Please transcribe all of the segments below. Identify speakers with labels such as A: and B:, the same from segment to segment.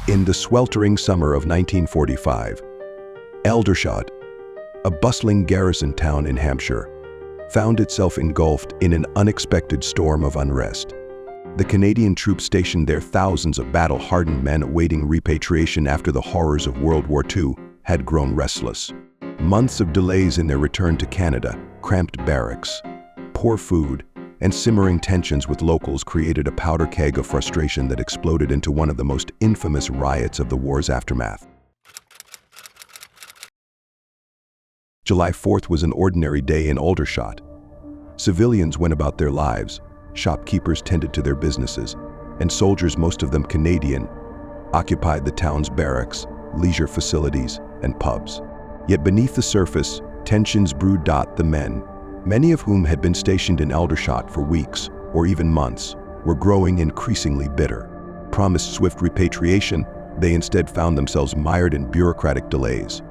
A: In the sweltering summer of 1945, Aldershot, a bustling garrison town in Hampshire, found itself engulfed in an unexpected storm of unrest. The Canadian troops stationed there, thousands of battle-hardened men awaiting repatriation after the horrors of World War II, had grown restless. Months of delays in their return to Canada, cramped barracks, poor food, and simmering tensions with locals created a powder keg of frustration that exploded into one of the most infamous riots of the war's aftermath. July 4th was an ordinary day in Aldershot. Civilians went about their lives, shopkeepers tended to their businesses, and soldiers, most of them Canadian, occupied the town's barracks, leisure facilities, and pubs. Yet beneath the surface, tensions brewed. The men, many of whom had been stationed in Aldershot for weeks or even months, were growing increasingly bitter. Promised swift repatriation, they instead found themselves mired in bureaucratic delays.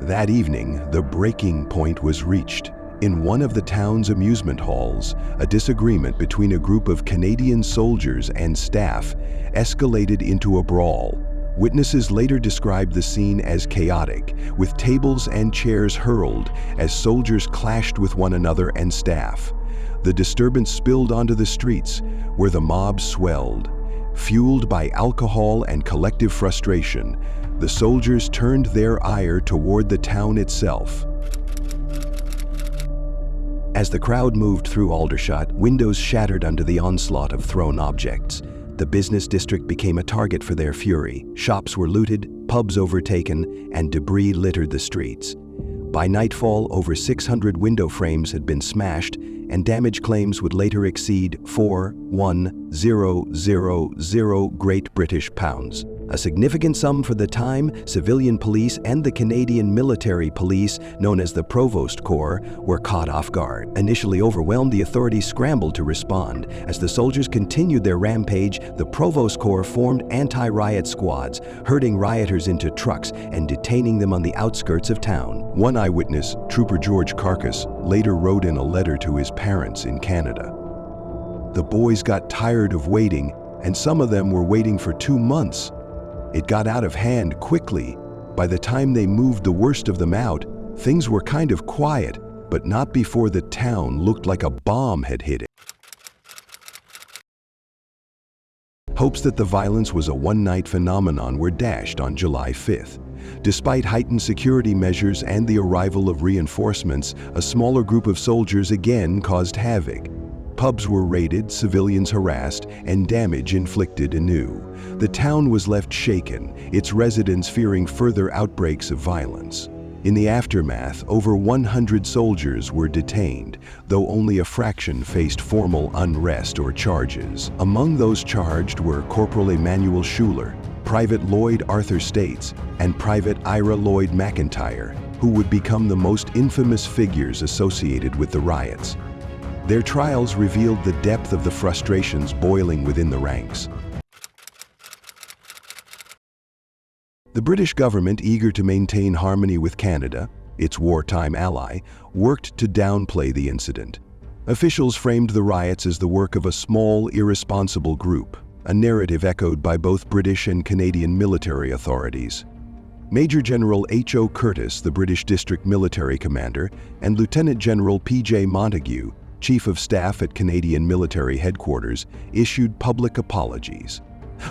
A: That evening, the breaking point was reached. In one of the town's amusement halls, a disagreement between a group of Canadian soldiers and staff escalated into a brawl. Witnesses later described the scene as chaotic, with tables and chairs hurled as soldiers clashed with one another and staff. The disturbance spilled onto the streets, where the mob swelled. Fueled by alcohol and collective frustration, the soldiers turned their ire toward the town itself. As the crowd moved through Aldershot, windows shattered under the onslaught of thrown objects. The business district became a target for their fury. Shops were looted, pubs overtaken, and debris littered the streets. By nightfall, over 600 window frames had been smashed, and damage claims would later exceed £4,1,000 Great British pounds. A significant sum for the time. Civilian police and the Canadian military police, known as the Provost Corps, were caught off guard. Initially overwhelmed, the authorities scrambled to respond. As the soldiers continued their rampage, the Provost Corps formed anti-riot squads, herding rioters into trucks and detaining them on the outskirts of town. One eyewitness, Trooper George Carcass, later wrote in a letter to his parents in Canada, "The boys got tired of waiting, and some of them were waiting for 2 months. It got out of hand quickly. By the time they moved the worst of them out, things were kind of quiet, but not before the town looked like a bomb had hit it." Hopes that the violence was a one-night phenomenon were dashed on July 5th. Despite heightened security measures and the arrival of reinforcements, a smaller group of soldiers again caused havoc. Pubs were raided, civilians harassed, and damage inflicted anew. The town was left shaken, its residents fearing further outbreaks of violence. In the aftermath, over 100 soldiers were detained, though only a fraction faced formal unrest or charges. Among those charged were Corporal Emmanuel Schuler, Private Lloyd Arthur States, and Private Ira Lloyd McIntyre, who would become the most infamous figures associated with the riots. Their trials revealed the depth of the frustrations boiling within the ranks. The British government, eager to maintain harmony with Canada, its wartime ally, worked to downplay the incident. Officials framed the riots as the work of a small, irresponsible group, a narrative echoed by both British and Canadian military authorities. Major General H.O. Curtis, the British District Military Commander, and Lieutenant General P.J. Montague, Chief of Staff at Canadian Military Headquarters, issued public apologies.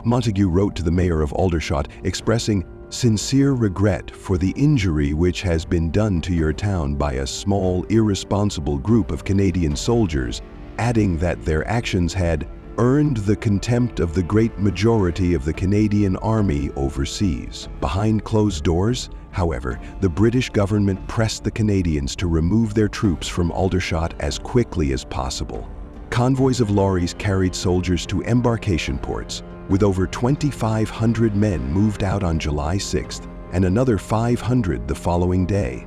A: Montague wrote to the mayor of Aldershot expressing sincere regret for the injury which has been done to your town by a small, irresponsible group of Canadian soldiers, adding that their actions had earned the contempt of the great majority of the Canadian Army overseas. Behind closed doors, however, the British government pressed the Canadians to remove their troops from Aldershot as quickly as possible. Convoys of lorries carried soldiers to embarkation ports, with over 2,500 men moved out on July 6th and another 500 the following day.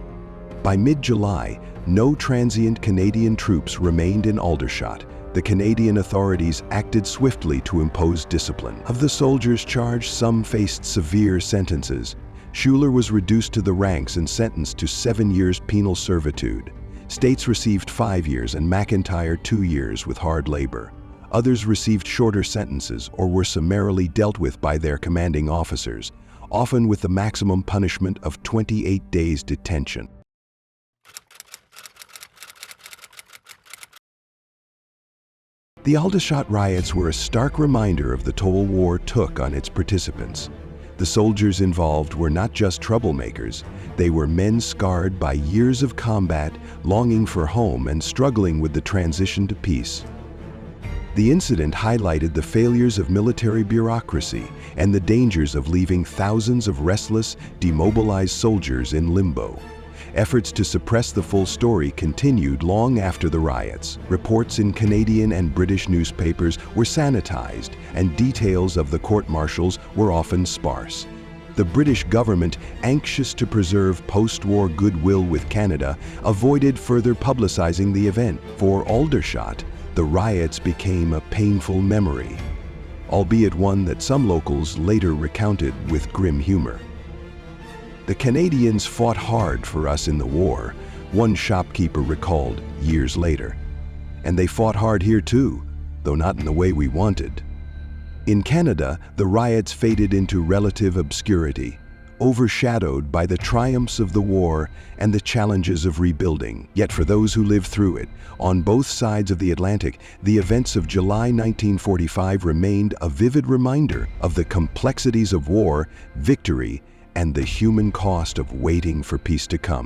A: By mid-July, no transient Canadian troops remained in Aldershot. The Canadian authorities acted swiftly to impose discipline. Of the soldiers charged, some faced severe sentences. Schuler was reduced to the ranks and sentenced to 7 years penal servitude. States received 5 years and McIntyre 2 years with hard labor. Others received shorter sentences or were summarily dealt with by their commanding officers, often with the maximum punishment of 28 days detention. The Aldershot riots were a stark reminder of the toll war took on its participants. The soldiers involved were not just troublemakers, they were men scarred by years of combat, longing for home and struggling with the transition to peace. The incident highlighted the failures of military bureaucracy and the dangers of leaving thousands of restless, demobilized soldiers in limbo. Efforts to suppress the full story continued long after the riots. Reports in Canadian and British newspapers were sanitized, and details of the court-martials were often sparse. The British government, anxious to preserve post-war goodwill with Canada, avoided further publicizing the event. For Aldershot, the riots became a painful memory, albeit one that some locals later recounted with grim humor. "The Canadians fought hard for us in the war," one shopkeeper recalled years later. "And they fought hard here too, though not in the way we wanted." In Canada, the riots faded into relative obscurity, overshadowed by the triumphs of the war and the challenges of rebuilding. Yet for those who lived through it, on both sides of the Atlantic, the events of July 1945 remained a vivid reminder of the complexities of war, victory, and the human cost of waiting for peace to come.